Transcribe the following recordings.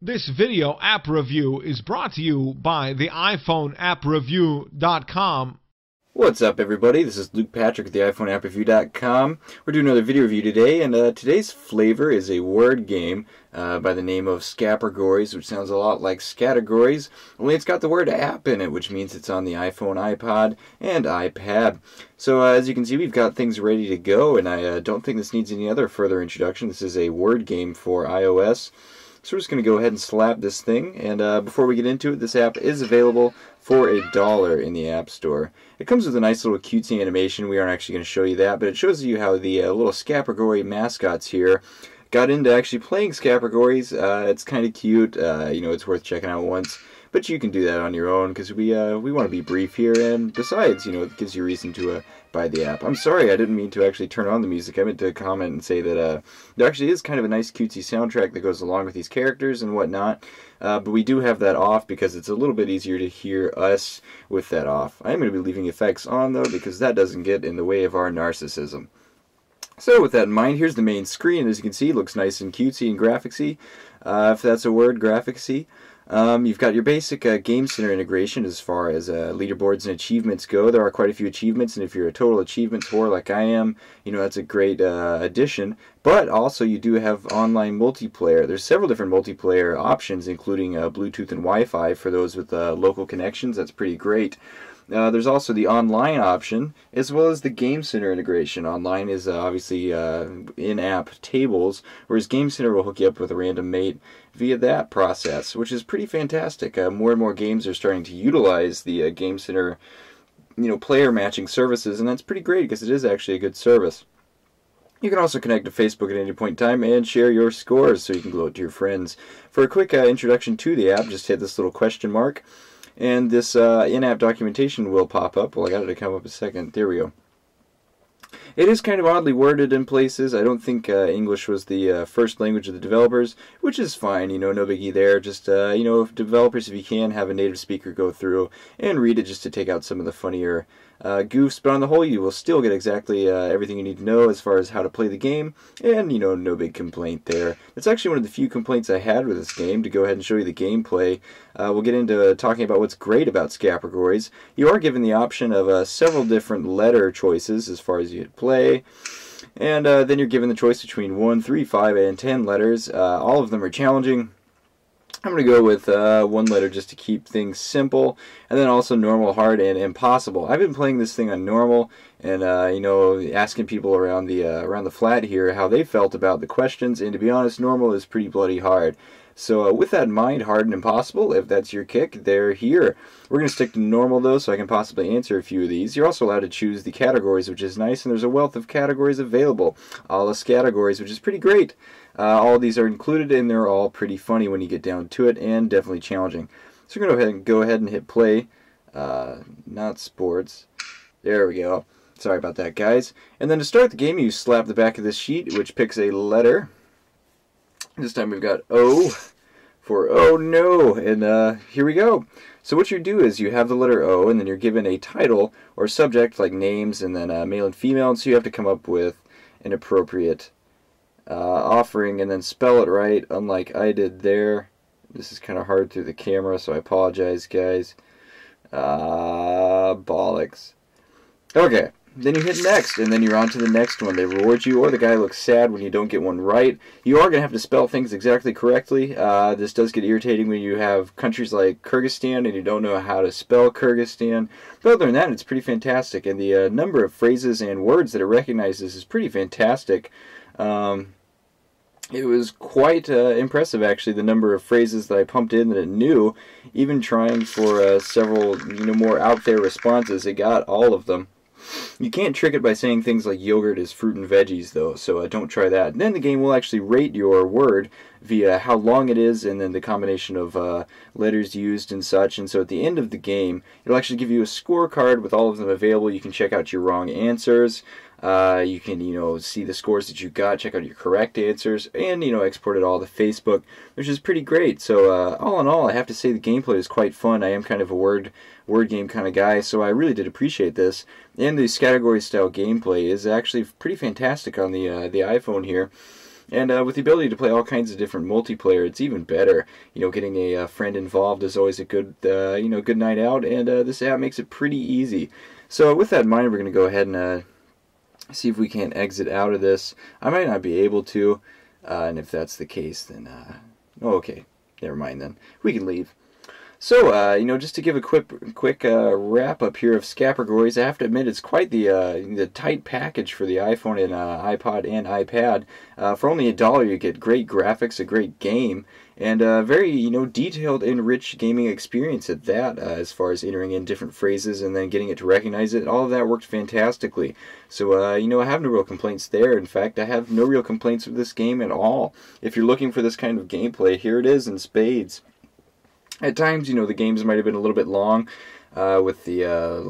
This video app review is brought to you by the iPhone scAPPergoriesreview.com. What's up, everybody? This is Luke Patrick at the iPhone scAPPergoriesreview.com. We're doing another video review today, and today's flavor is a word game by the name of scAPPergories, which sounds a lot like Scattergories, only it's got the word app in it, which means it's on the iPhone, iPod, and iPad. So as you can see, we've got things ready to go, and I don't think this needs any other further introduction. This is a word game for iOS. So we're just going to go ahead and slap this thing, and before we get into it, this app is available for $1 in the App Store. It comes with a nice little cutesy animation. We aren't actually going to show you that, but it shows you how the little scAPPergory mascots here got into actually playing scAPPergories. It's kind of cute. You know, it's worth checking out once, but you can do that on your own because we want to be brief here, and besides, you know, it gives you a reason to buy the app. I'm sorry, I didn't mean to actually turn on the music. I meant to comment and say that there actually is kind of a nice cutesy soundtrack that goes along with these characters and whatnot, but we do have that off because it's a little bit easier to hear us with that off. I'm going to be leaving effects on though because that doesn't get in the way of our narcissism. So with that in mind, here's the main screen. As you can see, it looks nice and cutesy and graphicsy, if that's a word, graphicsy. You've got your basic Game Center integration as far as leaderboards and achievements go. There are quite a few achievements, and if you're a total achievements whore like I am, you know, that's a great addition. But also you do have online multiplayer. There's several different multiplayer options, including Bluetooth and Wi-Fi for those with local connections. That's pretty great. There's also the online option, as well as the Game Center integration. Online is obviously in-app tables, whereas Game Center will hook you up with a random mate via that process, which is pretty fantastic. More and more games are starting to utilize the Game Center, you know, player matching services, and that's pretty great because it is actually a good service. You can also connect to Facebook at any point in time and share your scores so you can gloat it to your friends. For a quick introduction to the app, just hit this little question mark, and this in-app documentation will pop up. Well, I got it to come up a second. There we go. It is kind of oddly worded in places. I don't think English was the first language of the developers, which is fine, you know, no biggie there. Just, you know, if developers, if you can, have a native speaker go through and read it just to take out some of the funnier goofs. But on the whole, you will still get exactly everything you need to know as far as how to play the game, and, you know, no big complaint there. It's actually one of the few complaints I had with this game. To go ahead and show you the gameplay, we'll get into talking about what's great about scAPPergories. You are given the option of several different letter choices as far as you play, and then you're given the choice between 1, 3, 5, and 10 letters. All of them are challenging. I'm going to go with one letter just to keep things simple, and then also normal, hard, and impossible. I've been playing this thing on normal, and you know, asking people around the flat here how they felt about the questions, and to be honest, normal is pretty bloody hard. So with that in mind, hard and impossible, if that's your kick, they're here. We're going to stick to normal though, so I can possibly answer a few of these. You're also allowed to choose the categories, which is nice, and there's a wealth of categories available. All the scAPPergories, which is pretty great. All of these are included, and they're all pretty funny when you get down to it, and definitely challenging. So we're going to go ahead and hit play. Not sports. There we go. Sorry about that, guys. And then to start the game, you slap the back of this sheet, which picks a letter. This time we've got O for oh no, and here we go. So what you do is you have the letter O, and then you're given a title or subject like names, and then male and female, and so you have to come up with an appropriate offering and then spell it right, unlike I did there. This is kind of hard through the camera, so I apologize, guys. Bollocks. Okay. Then you hit next, and then you're on to the next one. They reward you, or the guy looks sad when you don't get one right. You are going to have to spell things exactly correctly. This does get irritating when you have countries like Kyrgyzstan and you don't know how to spell Kyrgyzstan. But other than that, it's pretty fantastic. And the number of phrases and words that it recognizes is pretty fantastic. It was quite impressive, actually, the number of phrases that I pumped in that it knew. Even trying for several, you know, more out there responses, it got all of them. You can't trick it by saying things like yogurt is fruit and veggies, though, so don't try that. And then the game will actually rate your word via how long it is and then the combination of letters used and such. And so at the end of the game, it'll actually give you a scorecard with all of them available. You can check out your wrong answers. You can, you know, see the scores that you got, check out your correct answers, and, you know, export it all to Facebook, which is pretty great. So all in all, I have to say the gameplay is quite fun. I am kind of a word game kind of guy, so I really did appreciate this. And the Scattergories style gameplay is actually pretty fantastic on the iPhone here. And with the ability to play all kinds of different multiplayer, it's even better. You know, getting a friend involved is always a good, good night out, and this app makes it pretty easy. So with that in mind, we're going to go ahead and see if we can't exit out of this. I might not be able to, and if that's the case, then, oh, okay, never mind then. We can leave. So, just to give a quick wrap up here of scAPPergories, I have to admit it's quite the tight package for the iPhone and iPod and iPad. For only $1, you get great graphics, a great game, and a very detailed and rich gaming experience at that. As far as entering in different phrases and then getting it to recognize it, all of that worked fantastically. So, I have no real complaints there. In fact, I have no real complaints with this game at all. If you're looking for this kind of gameplay, here it is in spades. At times, the games might have been a little bit long with the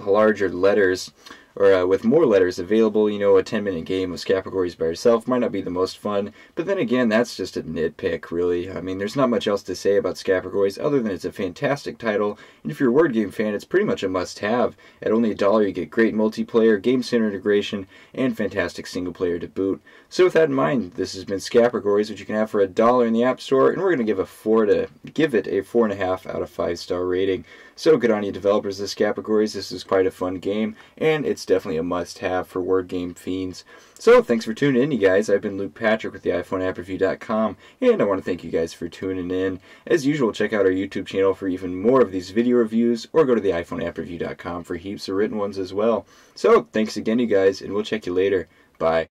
larger letters, or with more letters available. A 10-minute game of scAPPergories by yourself might not be the most fun, but then again, that's just a nitpick, really. I mean, there's not much else to say about scAPPergories other than it's a fantastic title, and if you're a word game fan, it's pretty much a must-have. At only $1, you get great multiplayer, game center integration, and fantastic single-player to boot. So with that in mind, this has been scAPPergories, which you can have for $1 in the App Store, and we're going to give it a 4.5 out of 5-star rating. So good on you developers of scAPPergories. This is quite a fun game, and it's definitely a must-have for word game fiends. So thanks for tuning in, you guys. I've been Luke Patrick with the iPhoneAppReview.com, and I want to thank you guys for tuning in. As usual, check out our YouTube channel for even more of these video reviews, or go to the iPhoneAppReview.com for heaps of written ones as well. So thanks again, you guys, and we'll check you later. Bye.